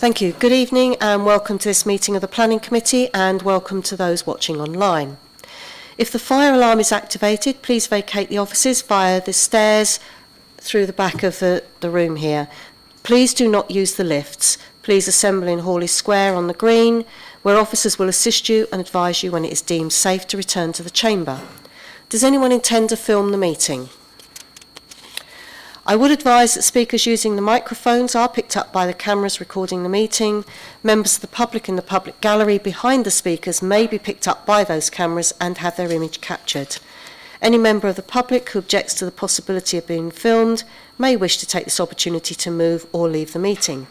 Thank you. Good evening and welcome to this meeting of the Planning Committee, and welcome to those watching online. If the fire alarm is activated, please vacate the offices via the stairs through the back of the room here. Please do not use the lifts. Please assemble in Hawley Square on the green, where officers will assist you and advise you when it is deemed safe to return to the chamber. Does anyone intend to film the meeting? I would advise that speakers using the microphones are picked up by the cameras recording the meeting. Members of the public in the public gallery behind the speakers may be picked up by those cameras and have their image captured. Any member of the public who objects to the possibility of being filmed may wish to take this opportunity to move or leave the meeting.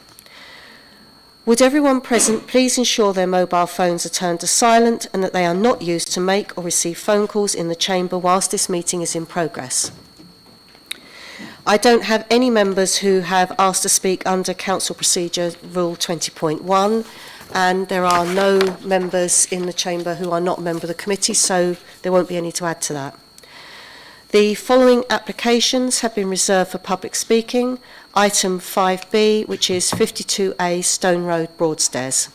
Would everyone present please ensure their mobile phones are turned to silent and that they are not used to make or receive phone calls in the chamber whilst this meeting is in progress. I don't have any members who have asked to speak under Council Procedure Rule 20.1, and there are no members in the chamber who are not a member of the committee, so there won't be any to add to that. The following applications have been reserved for public speaking. Item 5B, which is 52A Stone Road Broadstairs.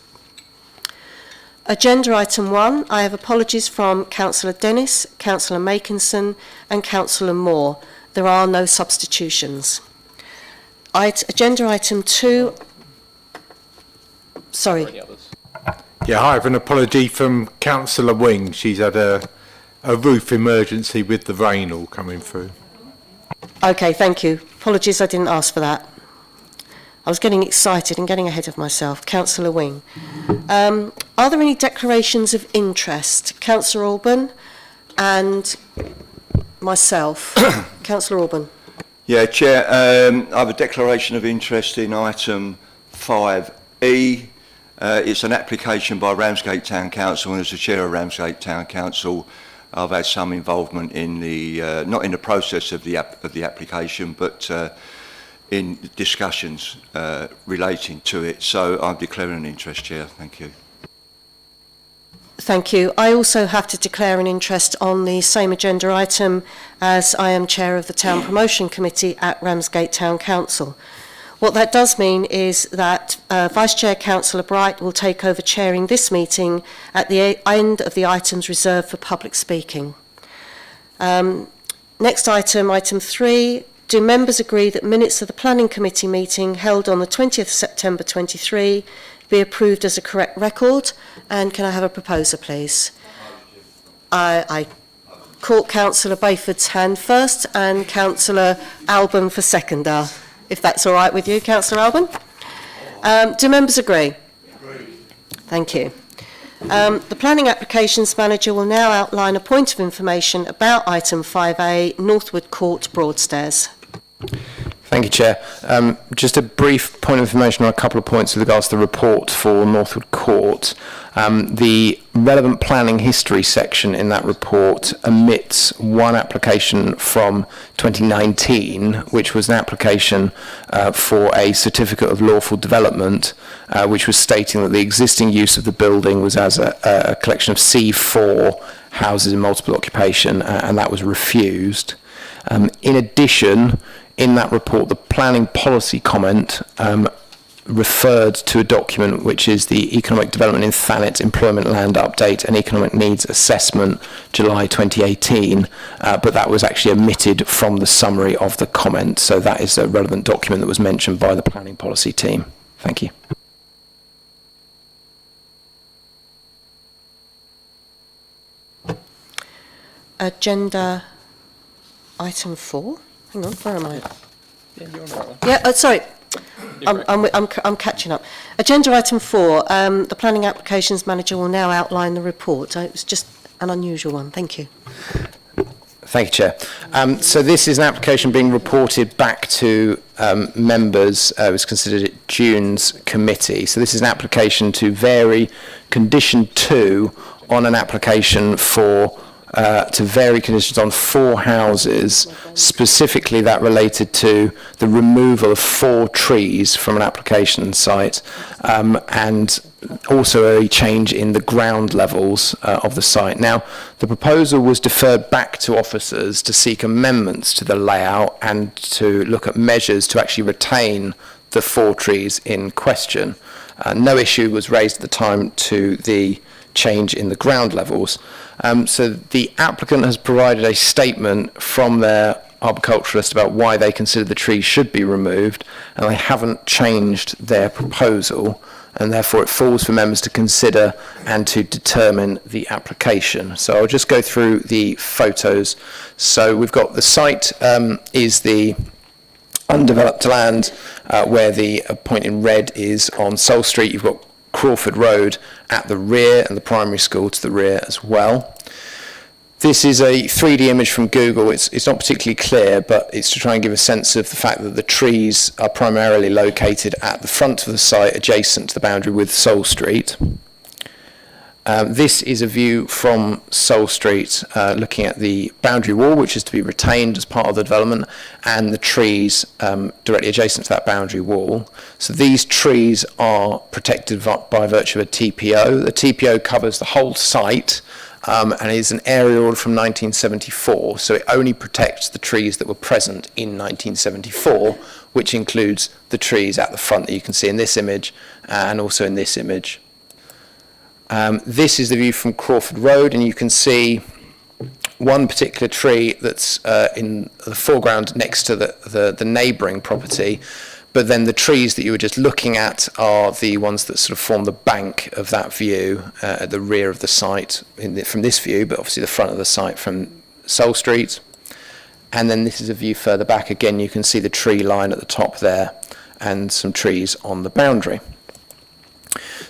Agenda item 1, I have apologies from Councillor Dennis, Councillor Makinson and Councillor Moore. There are no substitutions. Agenda item 2. Sorry. Yeah, I have an apology from Councillor Wing. She's had a roof emergency with the rain all coming through. Okay, thank you. Apologies, I didn't ask for that. I was getting excited and getting ahead of myself. Councillor Wing. Are there any declarations of interest? Councillor Alban and myself. Councillor Alban. Yeah, Chair, I have a declaration of interest in item 5E. It's an application by Ramsgate Town Council, and as the Chair of Ramsgate Town Council, I've had some involvement in the, not in the process of the application, but in discussions relating to it. So I'm declaring an interest, Chair. Thank you. Thank you. I also have to declare an interest on the same agenda item, as I am Chair of the Town Promotion Committee at Ramsgate Town Council. What that does mean is that Vice Chair Councillor Bright will take over chairing this meeting at the end of the items reserved for public speaking. Next item, item 3. Do members agree that minutes of the Planning Committee meeting held on the 20th September 23 be approved as a correct record? And can I have a proposer, please? I caught Councillor Bayford's hand first and Councillor Alban for seconder, if that's all right with you, Councillor Alban. Do members agree? Agree. Thank you. The Planning Applications Manager will now outline a point of information about item 5A, Northwood Court Broadstairs. Thank you, Chair. Just a brief point of information on a couple of points with regards to the report for Northwood Court. The relevant planning history section in that report omits one application from 2019, which was an application for a certificate of lawful development, which was stating that the existing use of the building was as a collection of C4 houses in multiple occupation, and that was refused. In addition, in that report, the planning policy comment referred to a document which is the Economic Development in Thanet Employment Land Update and Economic Needs Assessment, July 2018, but that was actually omitted from the summary of the comment. So that is a relevant document that was mentioned by the planning policy team. Thank you. Agenda item 4. Hang on, where am I? Yeah, you're on that one. Yeah, sorry. I'm catching up. Agenda item 4. The Planning Applications Manager will now outline the report. It was just an unusual one. Thank you. Thank you, Chair. So this is an application being reported back to members. It was considered at June's committee. So this is an application to vary condition 2 on an application for to vary conditions on 4 houses, specifically that related to the removal of 4 trees from an application site, and also a change in the ground levels of the site. Now, the proposal was deferred back to officers to seek amendments to the layout and to look at measures to actually retain the 4 trees in question. No issue was raised at the time to the change in the ground levels. So the applicant has provided a statement from their arboriculturalist about why they consider the trees should be removed, and they haven't changed their proposal, and therefore it falls for members to consider and to determine the application. So I'll just go through the photos. So we've got the site is the undeveloped land where the point in red is on Seoul Street. You've got Crawford Road at the rear and the primary school to the rear as well. This is a 3D image from Google. It's not particularly clear, but it's to try and give a sense of the fact that the trees are primarily located at the front of the site, adjacent to the boundary with Seoul Street. This is a view from Seoul Street, looking at the boundary wall, which is to be retained as part of the development, and the trees directly adjacent to that boundary wall. So these trees are protected by virtue of a TPO. The TPO covers the whole site, and is an area order from 1974, so it only protects the trees that were present in 1974, which includes the trees at the front that you can see in this image, and also in this image. This is the view from Crawford Road, and you can see one particular tree that's in the foreground next to the neighbouring property, but then the trees that you were just looking at are the ones that sort of form the bank of that view at the rear of the site from this view, but obviously the front of the site from Seoul Street. And then this is a view further back. Again, you can see the tree line at the top there and some trees on the boundary.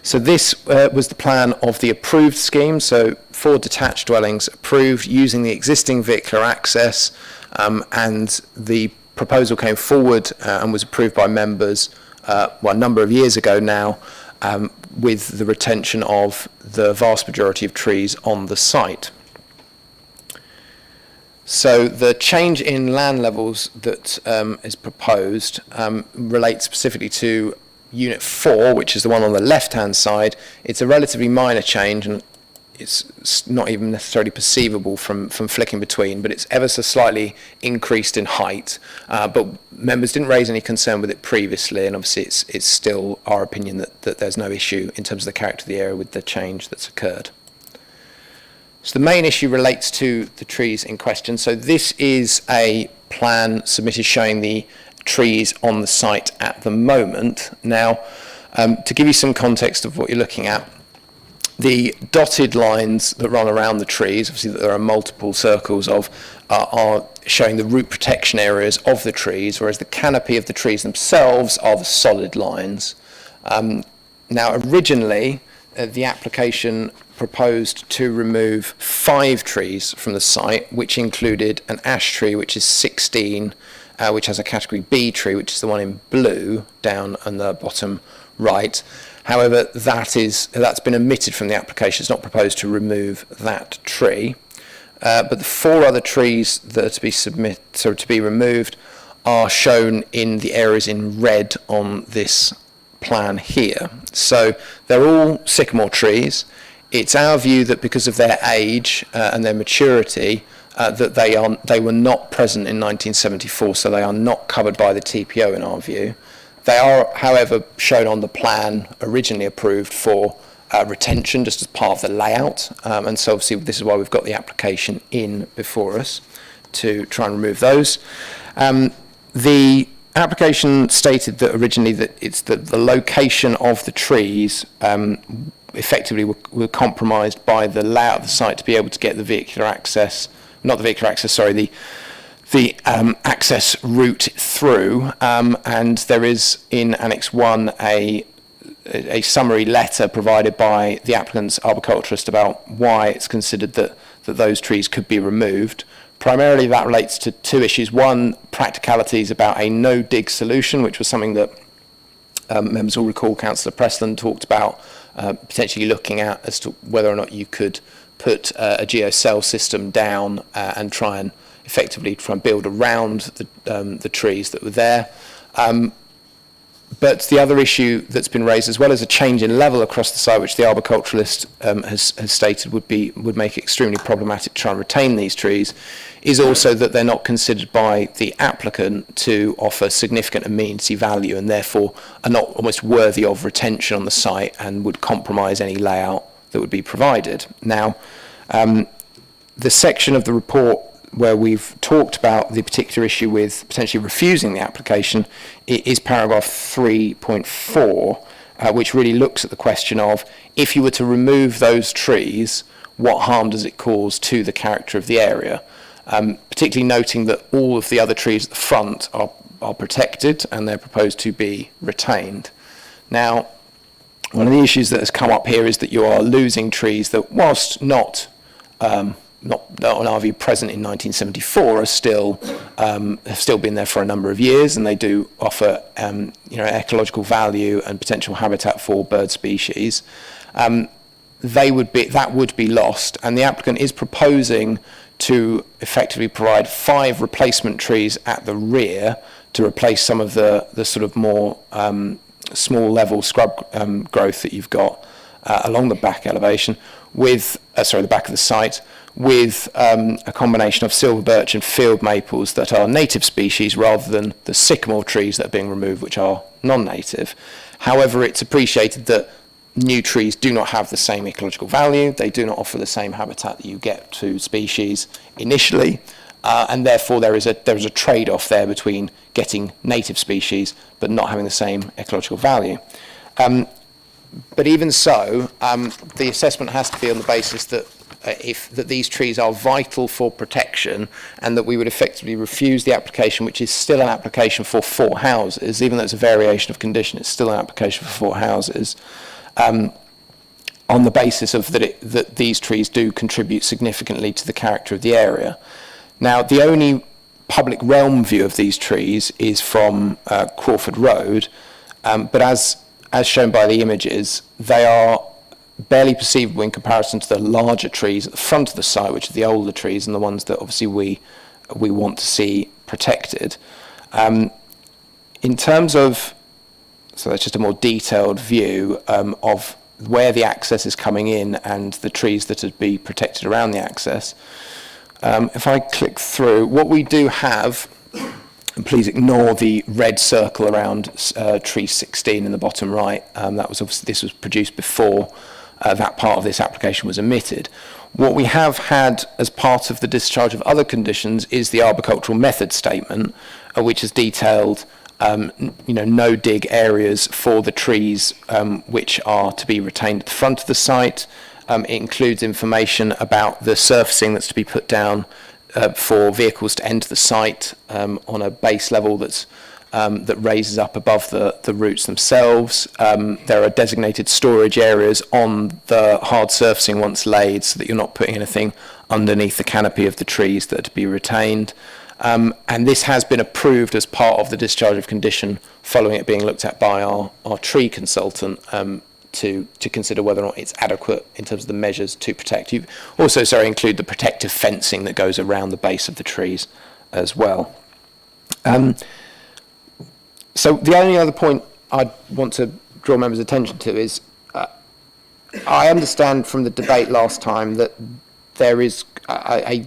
So this was the plan of the approved scheme. So 4 detached dwellings approved using the existing vehicular access, and the proposal came forward and was approved by members a number of years ago now, with the retention of the vast majority of trees on the site. So the change in land levels that is proposed relates specifically to Unit 4, which is the one on the left-hand side. It's a relatively minor change, and it's not even necessarily perceivable from flicking between, but it's ever so slightly increased in height. But members didn't raise any concern with it previously, and obviously it's still our opinion that there's no issue in terms of the character of the area with the change that's occurred. So the main issue relates to the trees in question. So this is a plan submitted showing the trees on the site at the moment. Now, to give you some context of what you're looking at, the dotted lines that run around the trees, obviously there are multiple circles of, are showing the root protection areas of the trees, whereas the canopy of the trees themselves are the solid lines. Now, originally, the application proposed to remove 5 trees from the site, which included an ash tree, which is 16, which has a category B tree, which is the one in blue down on the bottom right. However, that's been omitted from the application. It's not proposed to remove that tree. But the 4 other trees that are to be removed are shown in the areas in red on this plan here. So they're all sycamore trees. It's our view that because of their age and their maturity, that they were not present in 1974, so they are not covered by the TPO in our view. They are, however, shown on the plan originally approved for retention, just as part of the layout, and so obviously this is why we've got the application in before us to try and remove those. The application stated that originally that it's the location of the trees effectively were compromised by the layout of the site to be able to get the vehicular access, not the vehicular access, sorry, the access route through, and there is in Annex 1 a summary letter provided by the applicant's arboriculturist about why it's considered that those trees could be removed. Primarily that relates to 2 issues. One, practicalities about a no-dig solution, which was something that members will recall Councillor Preston talked about potentially looking at as to whether or not you could put a geocell system down and try and effectively build around the trees that were there. But the other issue that's been raised, as well as a change in level across the site, which the arboriculturalist has stated would make it extremely problematic to try and retain these trees, is also that they're not considered by the applicant to offer significant amenity value and therefore are not almost worthy of retention on the site and would compromise any layout that would be provided. Now, the section of the report where we've talked about the particular issue with potentially refusing the application is paragraph 3.4, which really looks at the question of, if you were to remove those trees, what harm does it cause to the character of the area? Particularly noting that all of the other trees at the front are protected and they're proposed to be retained. Now, one of the issues that has come up here is that you are losing trees that, whilst not on our view present in 1974, are still have still been there for a number of years, and they do offer ecological value and potential habitat for bird species. That would be lost, and the applicant is proposing to effectively provide 5 replacement trees at the rear to replace some of the sort of more small level scrub growth that you've got along the back elevation with the back of the site, with a combination of silver birch and field maples that are native species rather than the sycamore trees that are being removed, which are non-native. However, it's appreciated that new trees do not have the same ecological value, they do not offer the same habitat that you get to species initially, and therefore there is a trade-off there between getting native species but not having the same ecological value. But even so, the assessment has to be on the basis that that these trees are vital for protection, and that we would effectively refuse the application, which is still an application for 4 houses, even though it's a variation of condition, it's still an application for 4 houses, on the basis of that these trees do contribute significantly to the character of the area. Now, the only public realm view of these trees is from Crawford Road, but as shown by the images, they are barely perceivable in comparison to the larger trees at the front of the site, which are the older trees and the ones that obviously we want to see protected. In terms of, so that's just a more detailed view of where the access is coming in and the trees that would be protected around the access. If I click through, what we do have, and please ignore the red circle around tree 16 in the bottom right. This was produced before that part of this application was omitted. What we have had as part of the discharge of other conditions is the arboricultural method statement, which has detailed no dig areas for the trees which are to be retained at the front of the site. It includes information about the surfacing that's to be put down for vehicles to enter the site on a base level that raises up above the roots themselves. There are designated storage areas on the hard surfacing once laid, so that you're not putting anything underneath the canopy of the trees that are to be retained. And this has been approved as part of the discharge of condition following it being looked at by our tree consultant to consider whether or not it's adequate in terms of the measures to protect. You also, include the protective fencing that goes around the base of the trees as well. So the only other point I'd want to draw members' attention to is I understand from the debate last time that there is a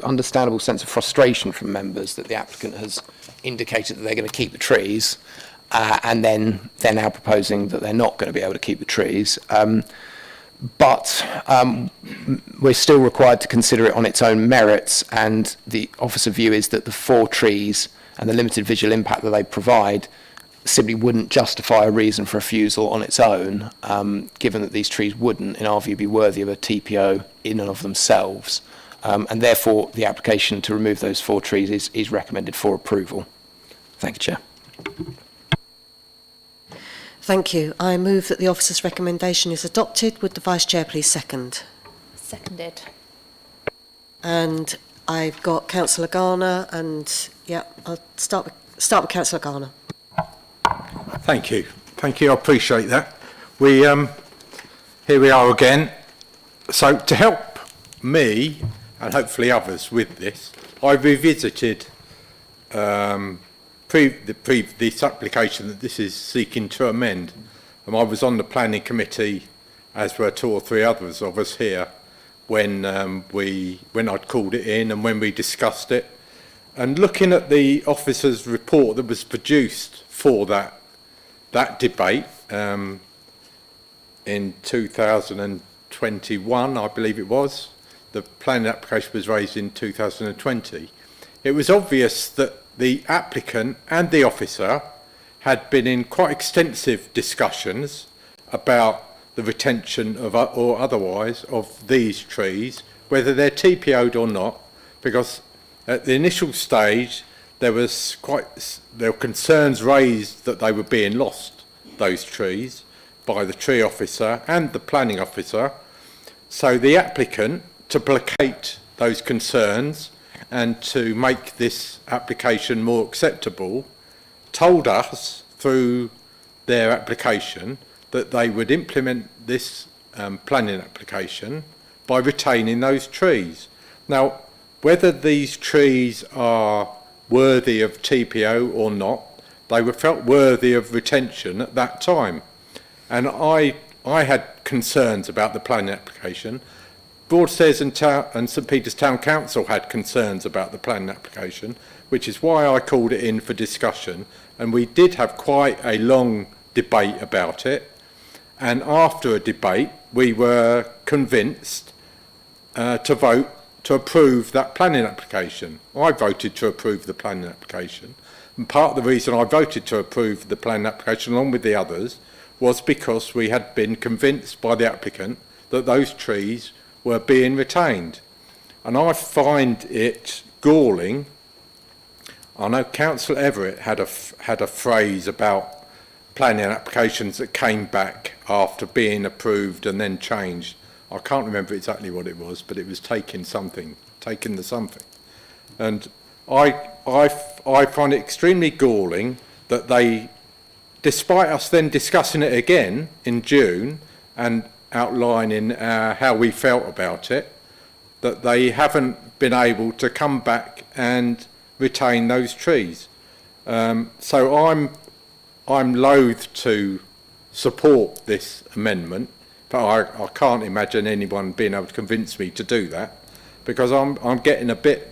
understandable sense of frustration from members that the applicant has indicated that they're going to keep the trees and then they're now proposing that they're not going to be able to keep the trees. But we're still required to consider it on its own merits, and the officer view is that the 4 trees and the limited visual impact that they provide simply wouldn't justify a reason for refusal on its own, given that these trees wouldn't, in our view, be worthy of a TPO in and of themselves. And therefore, the application to remove those 4 trees is recommended for approval. Thank you, Chair. Thank you. I move that the officer's recommendation is adopted. Would the Vice Chair please second? Seconded. And I've got Councillor Garner, and I'll start with Councillor Garner. Thank you. I appreciate that. Here we are again. So to help me and hopefully others with this, I revisited this application that this is seeking to amend. And I was on the planning committee, as were 2 or 3 others of us here, when I'd called it in and when we discussed it. And looking at the officer's report that was produced for that debate in 2021, I believe it was, the planning application was raised in 2020, it was obvious that the applicant and the officer had been in quite extensive discussions about the retention of, or otherwise, of these trees, whether they're TPO'd or not, because at the initial stage there were concerns raised that they were being lost, those trees, by the tree officer and the planning officer. So the applicant, to placate those concerns and to make this application more acceptable, told us through their application that they would implement this planning application by retaining those trees. Now, whether these trees are worthy of TPO or not, they were felt worthy of retention at that time. And I had concerns about the planning application. Broadstairs and St Peter's Town Council had concerns about the planning application, which is why I called it in for discussion. And we did have quite a long debate about it. And after a debate, we were convinced to vote to approve that planning application. I voted to approve the planning application. And part of the reason I voted to approve the planning application, along with the others, was because we had been convinced by the applicant that those trees were being retained. And I find it galling. I know Councillor Everett had a phrase about planning applications that came back after being approved and then changed. I can't remember exactly what it was, but it was taking the something. And I find it extremely galling that they, despite us then discussing it again in June and outlining how we felt about it, that they haven't been able to come back and retain those trees. So I'm loath to support this amendment, but I can't imagine anyone being able to convince me to do that, because I'm getting a bit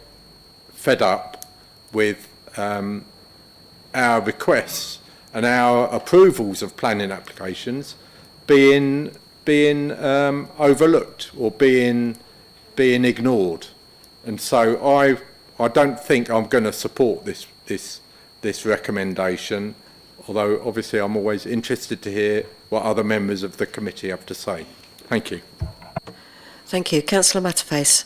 fed up with our requests and our approvals of planning applications being overlooked or being ignored. And so I don't think I'm going to support this recommendation, although obviously I'm always interested to hear what other members of the committee have to say. Thank you. Thank you. Councillor Matterface.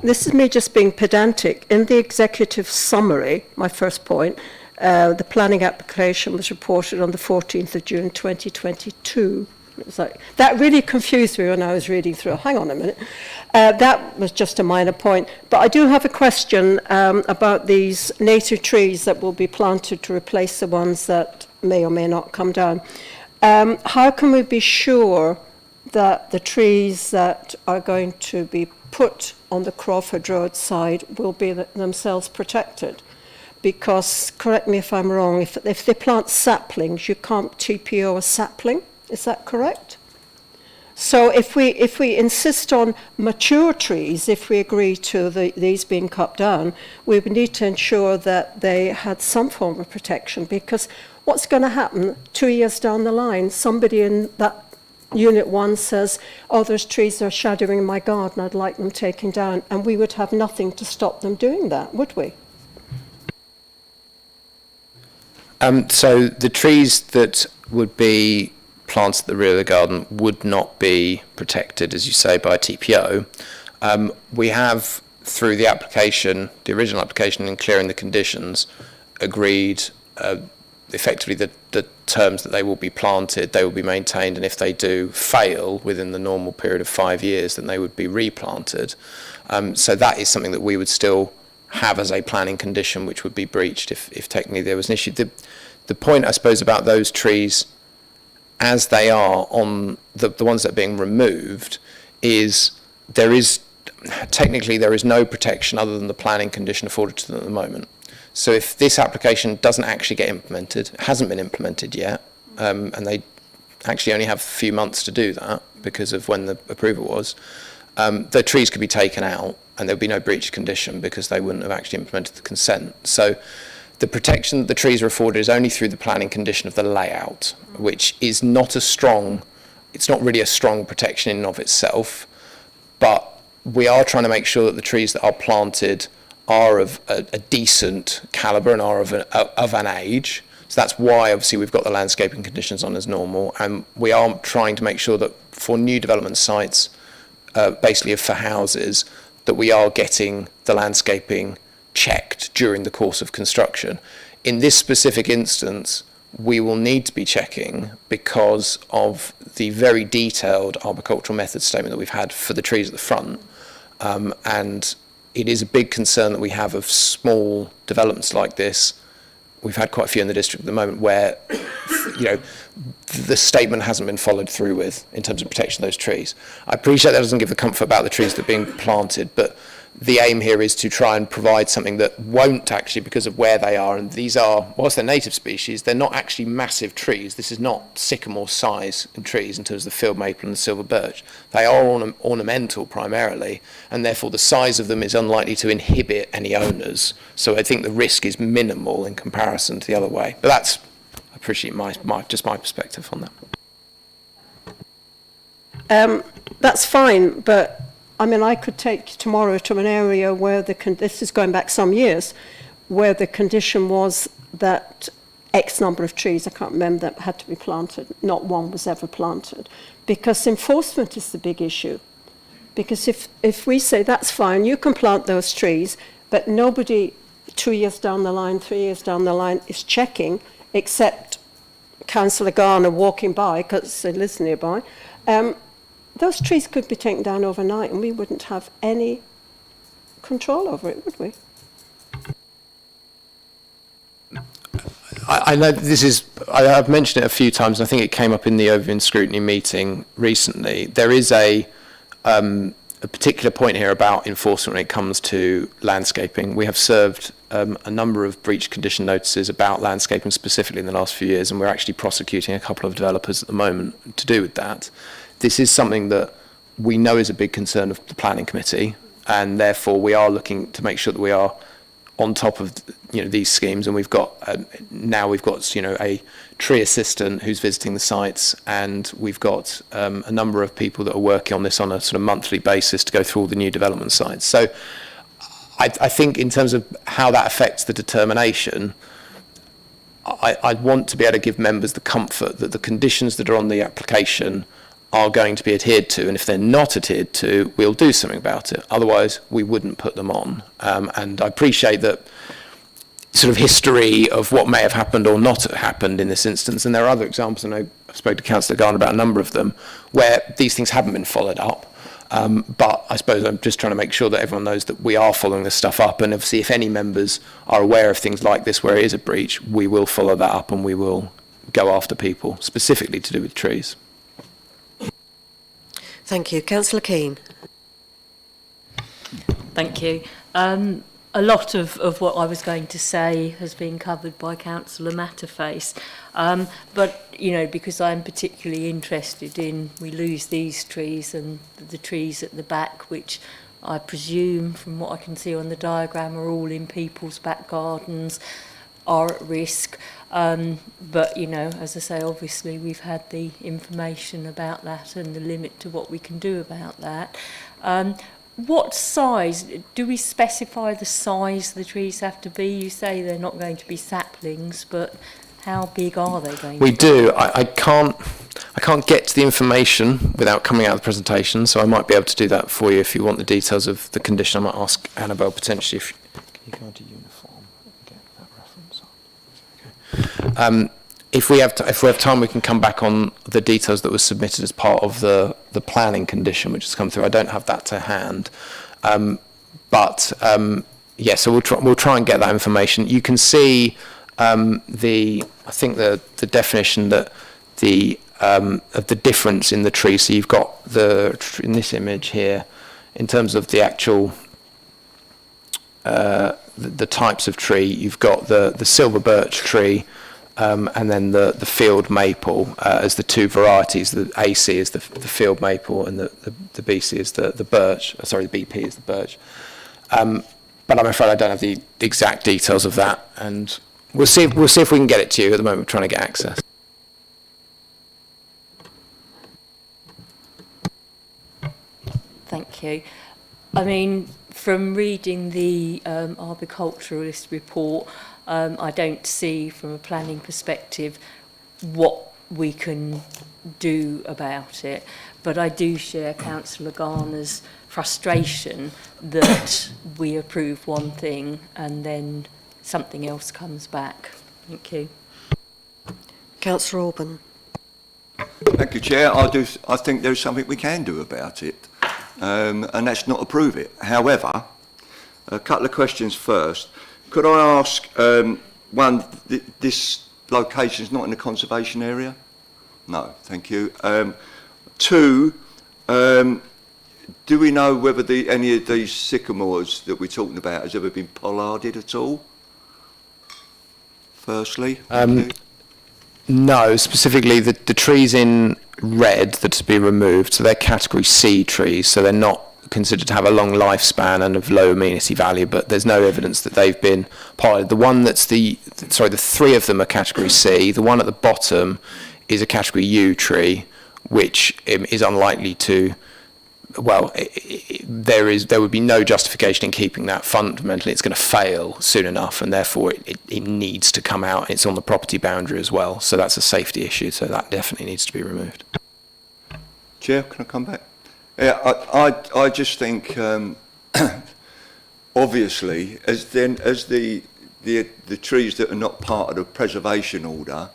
This is me just being pedantic. In the executive summary, my first point, the planning application was reported on the 14th of June 2022. It was like, that really confused me when I was reading through. Hang on a minute. That was just a minor point. But I do have a question about these native trees that will be planted to replace the ones that may or may not come down. How can we be sure that the trees that are going to be put on the Crawford Road side will be themselves protected? Because, correct me if I'm wrong, if they plant saplings, you can't TPO a sapling. Is that correct? So if we insist on mature trees, if we agree to these being cut down, we would need to ensure that they had some form of protection, because what's going to happen 2 years down the line? Somebody in that Unit 1 says, oh, there's trees that are shadowing my garden, I'd like them taken down, and we would have nothing to stop them doing that, would we? So the trees that would be planted at the rear of the garden would not be protected, as you say, by TPO. We have, through the application, the original application, in clearing the conditions, agreed effectively the terms that they will be planted, they will be maintained, and if they do fail within the normal period of 5 years, then they would be replanted. So that is something that we would still have as a planning condition, which would be breached if technically there was an issue. The point, I suppose, about those trees as they are on the ones that are being removed is technically there is no protection other than the planning condition afforded to them at the moment. So if this application doesn't actually get implemented, hasn't been implemented yet, and they actually only have a few months to do that because of when the approval was, the trees could be taken out and there would be no breach of condition because they wouldn't have actually implemented the consent. So the protection that the trees are afforded is only through the planning condition of the layout, which is not a strong, it's not really a strong protection in and of itself, but we are trying to make sure that the trees that are planted are of a decent calibre and are of an age. So that's why obviously we've got the landscaping conditions on as normal, and we are trying to make sure that for new development sites, basically for houses, that we are getting the landscaping checked during the course of construction. In this specific instance, we will need to be checking because of the very detailed arboricultural method statement that we've had for the trees at the front, and it is a big concern that we have of small developments like this. We've had quite a few in the district at the moment where, you know, the statement hasn't been followed through with in terms of protection of those trees. I appreciate that doesn't give the comfort about the trees that are being planted, but the aim here is to try and provide something that won't actually, because of where they are, and these are, whilst they're native species, they're not actually massive trees. This is not sycamore size in trees in terms of the field maple and the silver birch. They are ornamental primarily, and therefore the size of them is unlikely to inhibit any owners. So I think the risk is minimal in comparison to the other way. But that's, I appreciate just my perspective on that. That's fine, but I mean, I could take you tomorrow to an area where this is going back some years, where the condition was that X number of trees, I can't remember, that had to be planted. Not one was ever planted. Because enforcement is the big issue. Because if we say, that's fine, you can plant those trees, but nobody 2 years down the line, 3 years down the line is checking, except Councillor Garner walking by, because he lives nearby, those trees could be taken down overnight and we wouldn't have any control over it, would we? I know this is, I've mentioned it a few times, and I think it came up in the overview scrutiny meeting recently. There is a particular point here about enforcement when it comes to landscaping. We have served a number of breach condition notices about landscaping specifically in the last few years, and we're actually prosecuting a couple of developers at the moment to do with that. This is something that we know is a big concern of the planning committee, and therefore we are looking to make sure that we are on top of, you know, these schemes. And we've got now we've got, you know, a tree assistant who's visiting the sites, and we've got a number of people that are working on this on a sort of monthly basis to go through all the new development sites. So I think in terms of how that affects the determination, I want to be able to give members the comfort that the conditions that are on the application are going to be adhered to, and if they're not adhered to, we'll do something about it. Otherwise, we wouldn't put them on. And I appreciate that sort of history of what may have happened or not have happened in this instance, and there are other examples, I know I spoke to Councillor Garner about a number of them, where these things haven't been followed up. But I suppose I'm just trying to make sure that everyone knows that we are following this stuff up, and obviously if any members are aware of things like this where it is a breach, we will follow that up and we will go after people, specifically to do with trees. Thank you. Councillor Keane. Thank you. A lot of what I was going to say has been covered by Councillor Matterface. But, you know, because I'm particularly interested in, we lose these trees and the trees at the back, which I presume, from what I can see on the diagram, are all in people's back gardens, are at risk. But, you know, as I say, obviously we've had the information about that and the limit to what we can do about that. What size, do we specify the size the trees have to be? You say they're not going to be saplings, but how big are they going to be? We do. I can't get to the information without coming out of the presentation, so I might be able to do that for you if you want the details of the condition. I might ask Annabelle potentially if you go to uniform and get that reference up. Okay. If we have time, we can come back on the details that were submitted as part of the planning condition, which has come through. I don't have that to hand, yeah. So we'll try and get that information. You can see I think the definition that of the difference in the tree. So you've got in this image here, in terms of the actual the types of tree. You've got the silver birch tree, and then the field maple as the two varieties. The AC is the field maple, and the BC is the birch. Sorry, the BP is the birch. But I'm afraid I don't have the exact details of that, and we'll see if we can get it to you. At the moment, we're trying to get access. Thank you. I mean, from reading the arboriculturalist report, I don't see from a planning perspective what we can do about it. But I do share Councillor Garner's frustration that we approve one thing and then something else comes back. Thank you. Councillor Orban. Thank you, Chair. I think there's something we can do about it, and that's not approve it. However, a couple of questions first. Could I ask, one, this location is not in the conservation area? No, thank you. Two, do we know whether any of these sycamores that we're talking about has ever been pollarded at all? Firstly. No, specifically the trees in red that to be removed, so they're category C trees, so they're not considered to have a long lifespan and of low amenity value, but there's no evidence that they've been pollarded. The one that's the three of them are category C. The one at the bottom is a category U tree, which is unlikely to, well, there would be no justification in keeping that. Fundamentally, it's going to fail soon enough, and therefore it needs to come out. It's on the property boundary as well, so that's a safety issue, so that definitely needs to be removed. Chair, can I come back? Yeah, I just think, obviously, as the trees that are not part of the preservation order,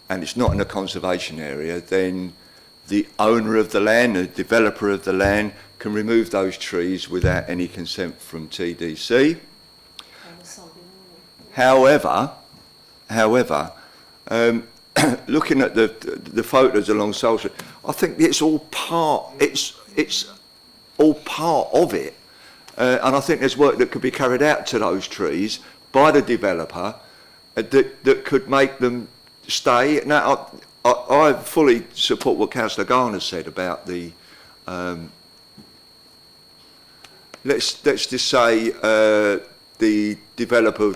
and it's not in a conservation area, then the owner of the land, the developer of the land, can remove those trees without any consent from TDC. However, looking at the photos along Soul Street, I think it's all part of it, and I think there's work that could be carried out to those trees by the developer that could make them stay. Now, I fully support what Councillor Garner said about the, let's just say the developer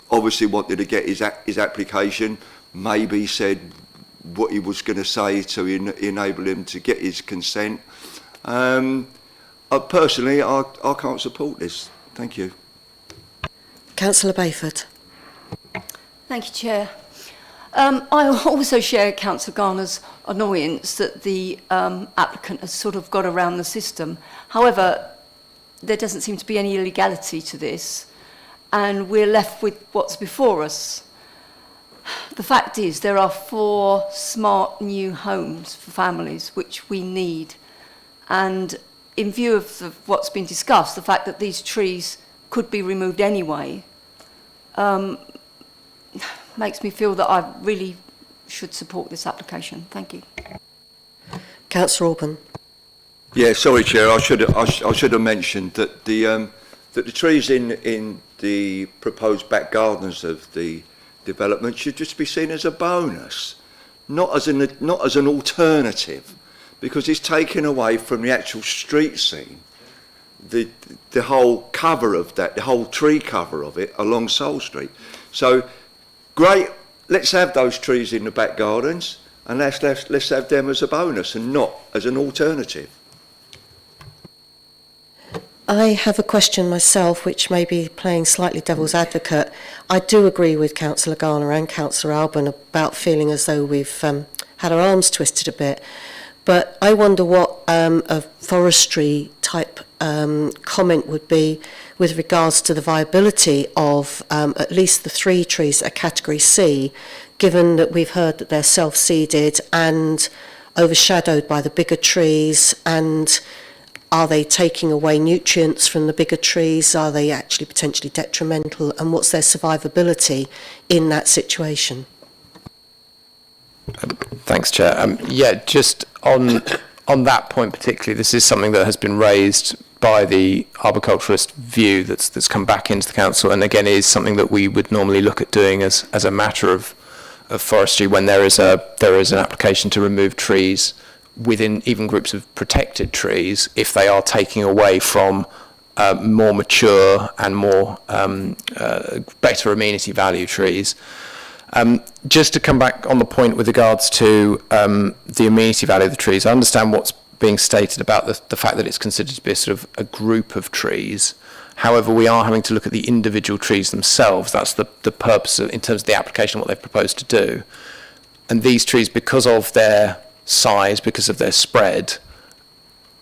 obviously wanted to get his application, maybe said what he was going to say to enable him to get his consent. Personally, I can't support this. Thank you. Councillor Bayford. Thank you, Chair. I also share Councillor Garner's annoyance that the applicant has sort of got around the system. However, there doesn't seem to be any illegality to this, and we're left with what's before us. The fact is, there are 4 smart new homes for families which we need, and in view of what's been discussed, the fact that these trees could be removed anyway, makes me feel that I really should support this application. Thank you. Councillor Orban. Yeah, sorry, Chair. I should have mentioned that the trees in the proposed back gardens of the development should just be seen as a bonus, not as an alternative, because it's taken away from the actual street scene. The whole cover of that, the whole tree cover of it along Soul Street. So. Great, let's have those trees in the back gardens, and let's have them as a bonus and not as an alternative. I have a question myself, which may be playing slightly devil's advocate. I do agree with Councillor Garner and Councillor Alban about feeling as though we've had our arms twisted a bit. But I wonder what a forestry type comment would be with regards to the viability of at least the 3 trees that are category C, given that we've heard that they're self-seeded and overshadowed by the bigger trees, and are they taking away nutrients from the bigger trees? Are they actually potentially detrimental? And what's their survivability in that situation? Thanks, Chair. Yeah, just on that point particularly, this is something that has been raised by the arboriculturist view that's come back into the council, and again is something that we would normally look at doing as a matter of forestry when there is an application to remove trees within even groups of protected trees if they are taking away from more mature and more better amenity value trees. Just to come back on the point with regards to the amenity value of the trees, I understand what's being stated about the fact that it's considered to be a sort of a group of trees. However, we are having to look at the individual trees themselves. That's the purpose in terms of the application, what they've proposed to do. And these trees, because of their size, because of their spread,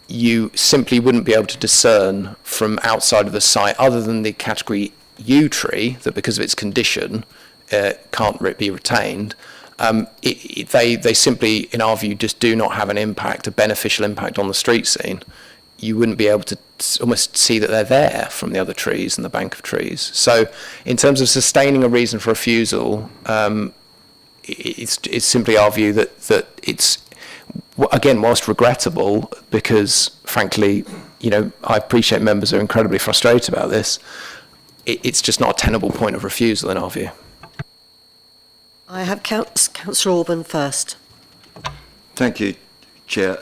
you simply wouldn't be able to discern from outside of the site, other than the category U tree, that because of its condition can't be retained. They simply, in our view, just do not have a beneficial impact on the street scene. You wouldn't be able to almost see that they're there from the other trees and the bank of trees. So in terms of sustaining a reason for refusal, it's simply our view that it's, again, whilst regrettable, because frankly, I appreciate members are incredibly frustrated about this, it's just not a tenable point of refusal in our view. I have Councillor Orban first. Thank you, Chair.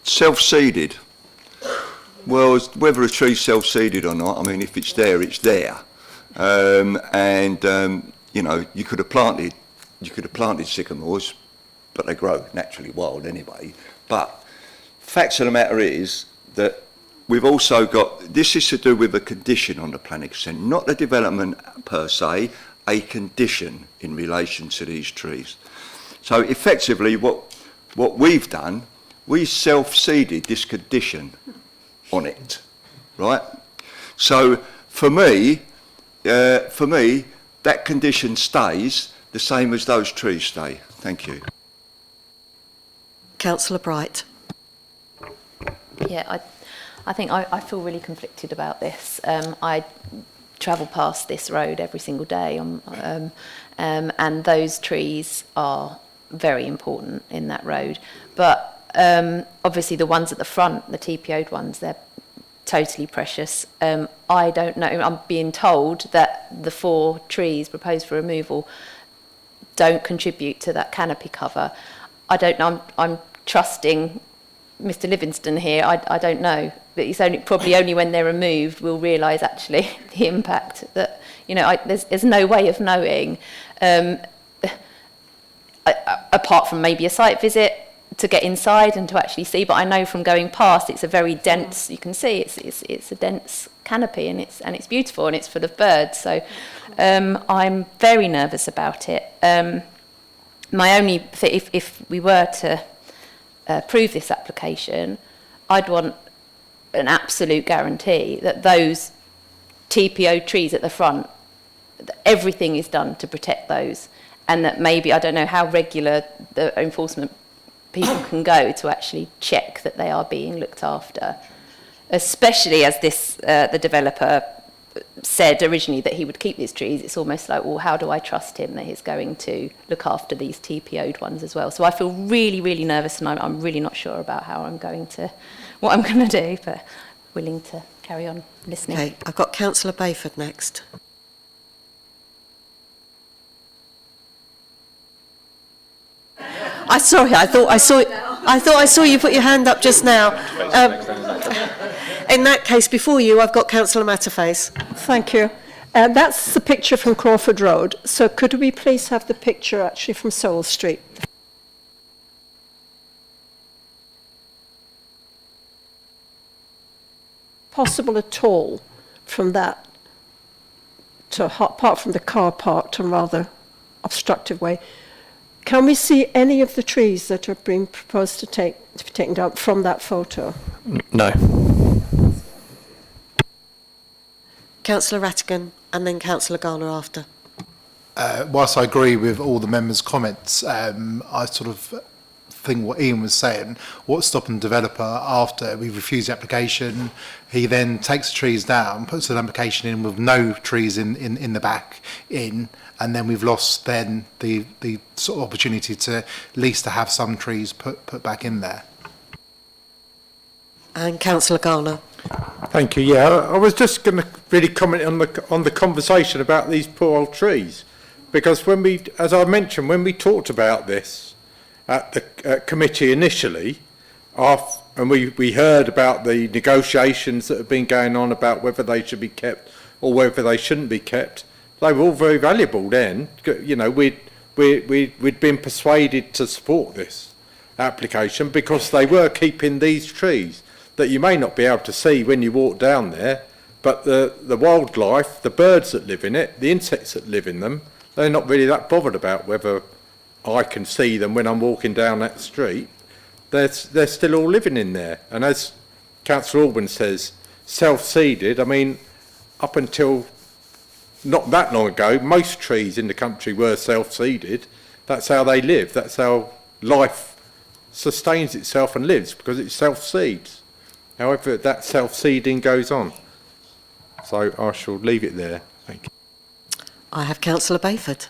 Self-seeded. Well, whether a tree's self-seeded or not, I mean, if it's there, it's there. You could have planted sycamores, but they grow naturally wild anyway. But facts of the matter is that we've also got, this is to do with a condition on the planning consent, not the development per se, a condition in relation to these trees. So effectively what we've done, we self-seeded this condition on it, right? So for me, that condition stays the same as those trees stay. Thank you. Councillor Bright. Yeah, I think I feel really conflicted about this. I travel past this road every single day, and those trees are very important in that road. But obviously the ones at the front, the TPO'd ones, they're totally precious. I don't know, I'm being told that the 4 trees proposed for removal don't contribute to that canopy cover. I don't know, I'm trusting Mr Livingston here, I don't know. But it's probably only when they're removed we'll realise actually the impact that, there's no way of knowing, apart from maybe a site visit to get inside and to actually see. But I know from going past, it's a very dense, you can see it's a dense canopy, and it's beautiful, and it's full of birds. So I'm very nervous about it. My only, if we were to approve this application, I'd want an absolute guarantee that those TPO trees at the front, that everything is done to protect those, and that maybe, I don't know how regular the enforcement people can go to actually check that they are being looked after, especially as this the developer said originally that he would keep these trees. It's almost like, well, how do I trust him that he's going to look after these TPO'd ones as well? So I feel really, really nervous, and I'm really not sure about what I'm going to do, but willing to carry on listening. Okay, I've got Councillor Bayford next. I thought I saw you put your hand up just now. In that case, before you, I've got Councillor Matterface. Thank you. That's the picture from Crawford Road. So could we please have the picture actually from Sowell Street? Possible at all from that, apart from the car parked in a rather obstructive way. Can we see any of the trees that are being proposed to be taken down from that photo? No. Councillor Rattigan, and then Councillor Garner after. Whilst I agree with all the members' comments, I sort of think what Ian was saying, what's stopping the developer after we refuse the application, he then takes the trees down, puts an application in with no trees in the back and then we've lost then the sort of opportunity to at least to have some trees put back in there. And Councillor Garner. Thank you. Yeah, I was just going to really comment on the conversation about these poor old trees, because when we, as I mentioned, when we talked about this at the committee initially, and we heard about the negotiations that have been going on about whether they should be kept or whether they shouldn't be kept, they were all very valuable then. You know, we'd been persuaded to support this application because they were keeping these trees that you may not be able to see when you walk down there, but the wildlife, the birds that live in it, the insects that live in them, they're not really that bothered about whether I can see them when I'm walking down that street. They're still all living in there. And as Councillor Alban says, self-seeded, I mean, up until not that long ago, most trees in the country were self-seeded. That's how they live. That's how life sustains itself and lives, because it self-seeds. However, that self-seeding goes on. So I shall leave it there. Thank you. I have Councillor Bayford.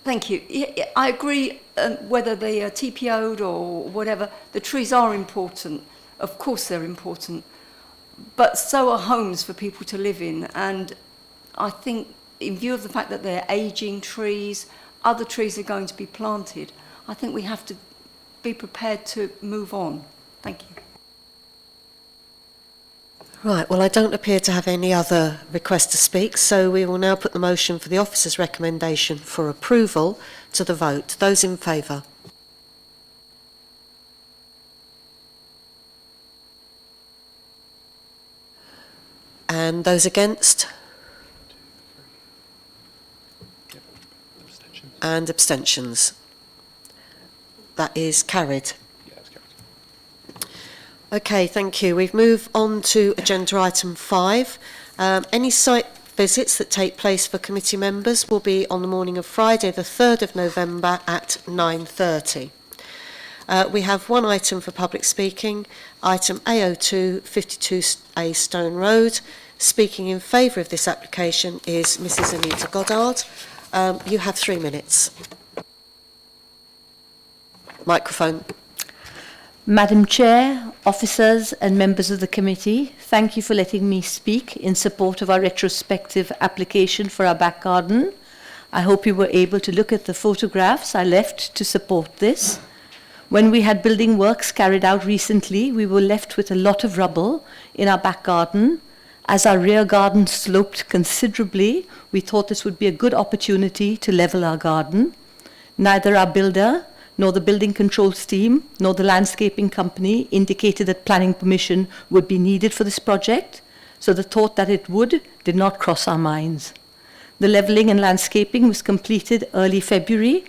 Thank you. Yeah, I agree, whether they are TPO'd or whatever, the trees are important. Of course they're important. But so are homes for people to live in. And I think in view of the fact that they're ageing trees, other trees are going to be planted, I think we have to be prepared to move on. Thank you. Right, well, I don't appear to have any other requests to speak, so we will now put the motion for the officer's recommendation for approval to the vote. Those in favour? And those against? And abstentions? That is carried. Okay, thank you. We've moved on to agenda item 5. Any site visits that take place for committee members will be on the morning of Friday, the 3rd of November at 9:30. We have one item for public speaking, item AO2, 52A Stone Road. Speaking in favour of this application is Mrs Anita Goddard. You have 3 minutes. Microphone. Madam Chair, officers and members of the committee, thank you for letting me speak in support of our retrospective application for our back garden. I hope you were able to look at the photographs I left to support this. When we had building works carried out recently, we were left with a lot of rubble in our back garden. As our rear garden sloped considerably, we thought this would be a good opportunity to level our garden. Neither our builder nor the building controls team, nor the landscaping company indicated that planning permission would be needed for this project, so the thought that it would did not cross our minds. The levelling and landscaping was completed early February.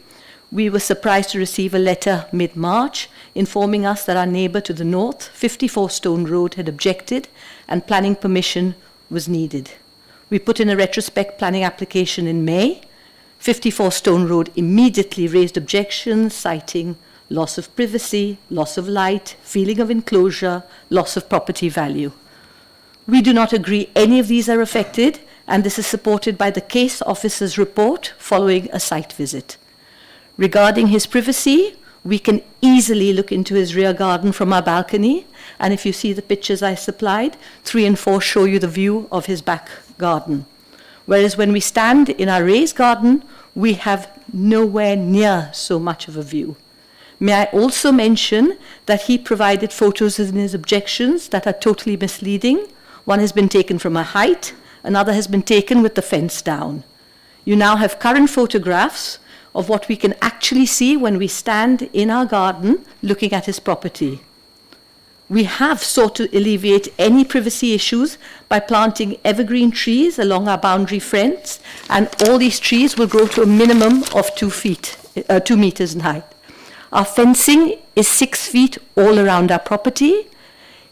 We were surprised to receive a letter mid-March informing us that our neighbour to the north, 54 Stone Road, had objected and planning permission was needed. We put in a retrospect planning application in May. 54 Stone Road immediately raised objections, citing loss of privacy, loss of light, feeling of enclosure, loss of property value. We do not agree any of these are affected, and this is supported by the case officer's report following a site visit. Regarding his privacy, we can easily look into his rear garden from our balcony, and if you see the pictures I supplied, 3 and 4 show you the view of his back garden. Whereas when we stand in our raised garden, we have nowhere near so much of a view. May I also mention that he provided photos in his objections that are totally misleading. One has been taken from a height, another has been taken with the fence down. You now have current photographs of what we can actually see when we stand in our garden looking at his property. We have sought to alleviate any privacy issues by planting evergreen trees along our boundary fence, and all these trees will grow to a minimum of 2 meters in height. Our fencing is 6 feet all around our property.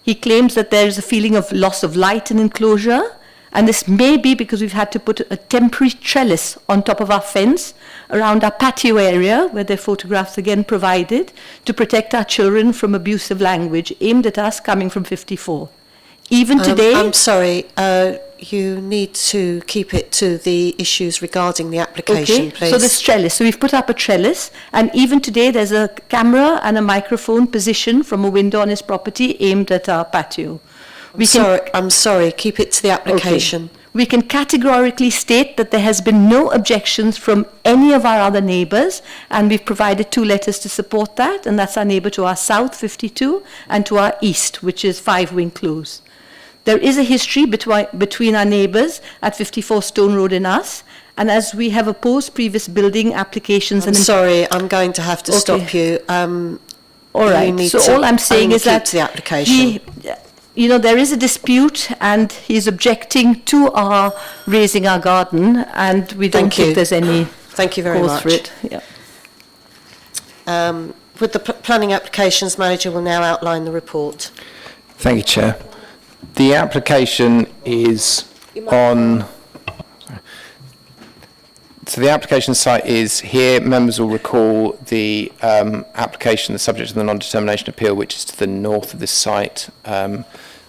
He claims that there is a feeling of loss of light and enclosure, and this may be because we've had to put a temporary trellis on top of our fence around our patio area, where there are photographs again provided, to protect our children from abusive language aimed at us coming from 54. Even today... I'm sorry, you need to keep it to the issues regarding the application, please. So this trellis. So we've put up a trellis, and even today there's a camera and a microphone positioned from a window on his property aimed at our patio. I'm sorry, keep it to the application. Okay. We can categorically state that there has been no objections from any of our other neighbours, and we've provided 2 letters to support that, and that's our neighbour to our south, 52, and to our east, which is 5 Wing Close. There is a history between our neighbours at 54 Stone Road and us, and as we have opposed previous building applications... I'm sorry, I'm going to have to stop you. All right, so all I'm saying is that the application. There is a dispute, and he's objecting to our raising our garden, and we don't think there's any Thank you very cause much. for it. Yeah. Would the planning applications manager will now outline the report. Thank you, Chair. The application is on... So the application site is here. Members will recall the application, the subject of the non-determination appeal, which is to the north of this site.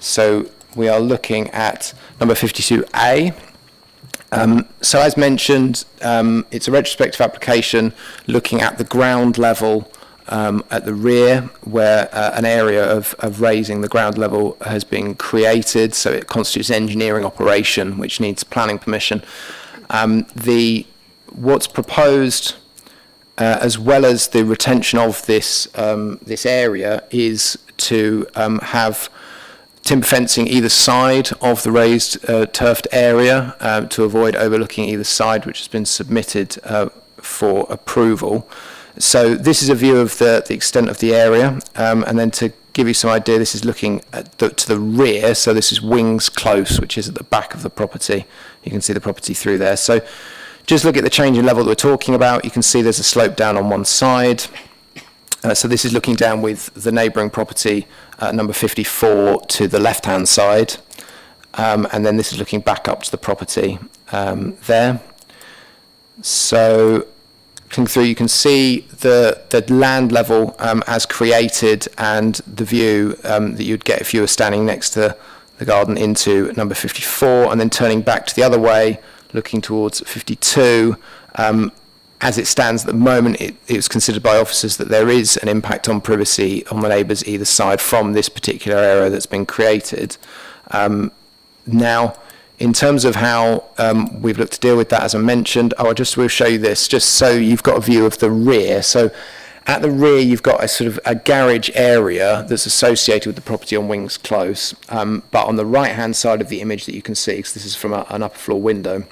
So we are looking at number 52A. So as mentioned, it's a retrospective application looking at the ground level at the rear, where an area of raising the ground level has been created. So it constitutes an engineering operation which needs planning permission. What's proposed, as well as the retention of this area, is to have timber fencing either side of the raised turfed area to avoid overlooking either side, which has been submitted for approval. So this is a view of the extent of the area, and then to give you some idea, this is looking at to the rear. So this is Wings Close, which is at the back of the property. You can see the property through there. So just look at the change in level that we're talking about. You can see there's a slope down on one side. So this is looking down with the neighbouring property, number 54, to the left-hand side. And then this is looking back up to the property there. So looking through, you can see the land level as created and the view that you'd get if you were standing next to the garden into number 54, and then turning back to the other way, looking towards 52. As it stands at the moment, it was considered by officers that there is an impact on privacy on the neighbours either side from this particular area that's been created. Now, in terms of how we've looked to deal with that, as I mentioned, we'll show you this, just so you've got a view of the rear. So at the rear, you've got a sort of a garage area that's associated with the property on Wings Close. But on the right-hand side of the image that you can see, because this is from an upper floor window,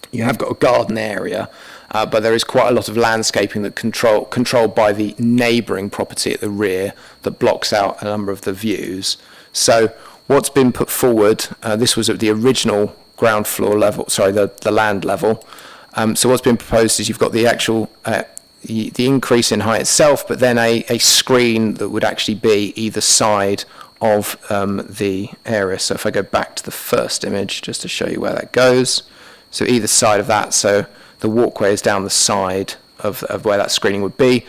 you have got a garden area, but there is quite a lot of landscaping that controlled by the neighbouring property at the rear that blocks out a number of the views. So what's been put forward, this was at the original ground floor level, the land level. So what's been proposed is you've got the actual, the increase in height itself, but then a screen that would actually be either side of the area. So if I go back to the first image, just to show you where that goes. So either side of that, so the walkway is down the side of where that screening would be.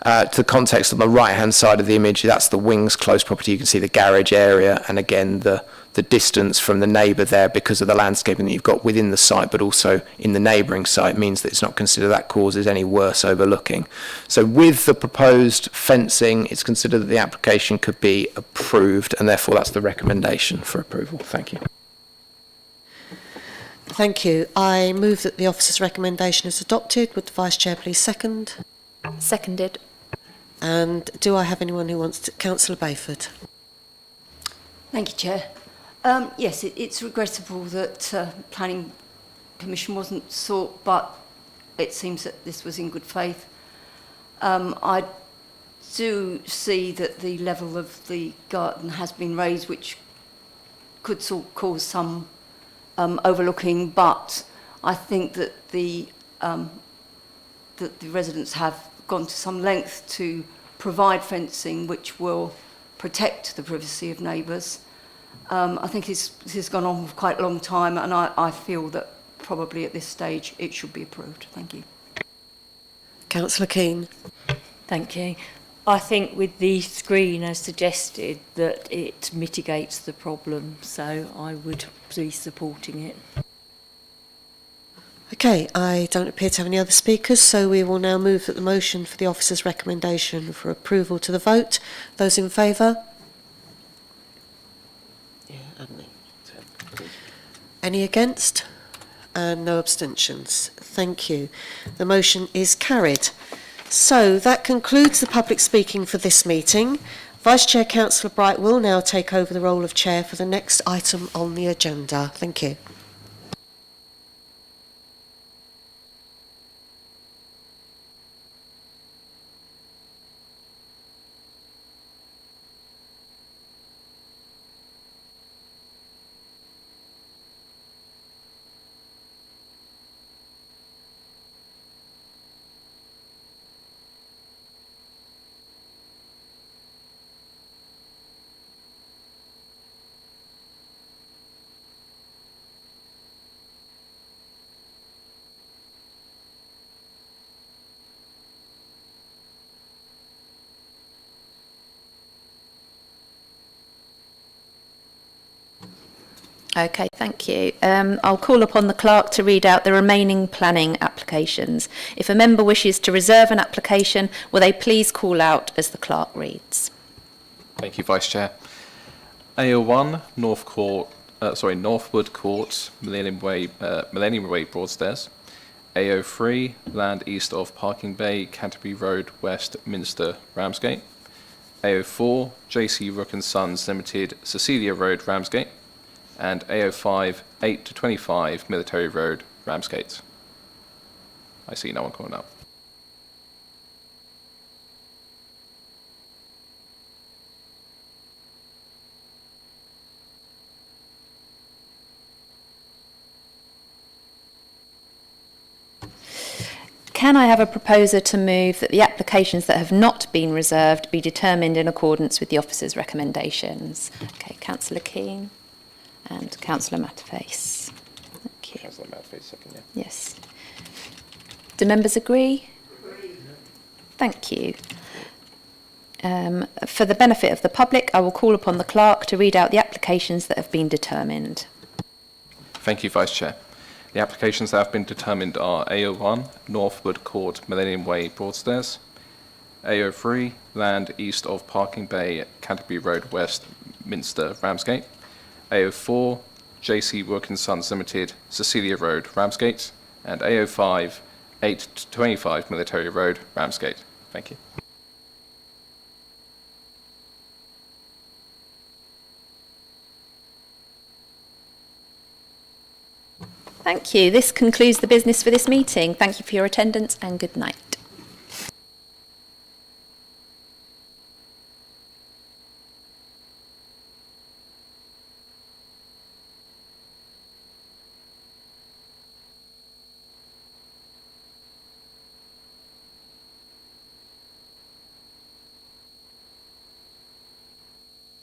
To the context on the right-hand side of the image, that's the Wings Close property. You can see the garage area, and again, the distance from the neighbour there, because of the landscaping that you've got within the site, but also in the neighbouring site, means that it's not considered that causes any worse overlooking. So with the proposed fencing, it's considered that the application could be approved, and therefore that's the recommendation for approval. Thank you. Thank you. I move that the officer's recommendation is adopted. Would the Vice Chair please second? Seconded. And do I have anyone who wants to? Councillor Bayford. Thank you, Chair. Yes, it's regrettable that planning permission wasn't sought, but it seems that this was in good faith. I do see that the level of the garden has been raised, which could cause some overlooking, but I think that the residents have gone to some length to provide fencing which will protect the privacy of neighbours. I think this has gone on for quite a long time, and I feel that probably at this stage it should be approved. Thank you. Councillor Keane. Thank you. I think with the screen as suggested that it mitigates the problem, so I would be supporting it. Okay, I don't appear to have any other speakers, so we will now move that the motion for the officer's recommendation for approval to the vote. Those in favour? Any against? And no abstentions. Thank you. The motion is carried. So that concludes the public speaking for this meeting. Vice Chair Councillor Bright will now take over the role of Chair for the next item on the agenda. Thank you. Okay, thank you. I'll call upon the clerk to read out the remaining planning applications. If a member wishes to reserve an application, will they please call out as the clerk reads? Thank you, Vice Chair. AO1, Northwood Court, Millennium Way, Broadstairs. AO3, land east of Parking Bay, Canterbury Road, West, Minster, Ramsgate. AO4, JC Rook and Sons Limited, Cecilia Road, Ramsgate. And AO5, 8 to 25, Military Road, Ramsgate. I see no one calling out. Can I have a proposer to move that the applications that have not been reserved be determined in accordance with the officer's recommendations? Okay, Councillor Keane and Councillor Matterface. Thank you. Councillor Matterface, second, yeah. Yes. Do members agree? Thank you. For the benefit of the public, I will call upon the clerk to read out the applications that have been determined. Thank you, Vice Chair. The applications that have been determined are AO1, Northwood Court, Millennium Way, Broadstairs. AO3, land east of Parking Bay, Canterbury Road, West, Minster, Ramsgate. AO4, JC Rook and Sons Limited, Cecilia Road, Ramsgate. And AO5, 8 to 25, Military Road, Ramsgate. Thank you. Thank you. This concludes the business for this meeting. Thank you for your attendance and good night.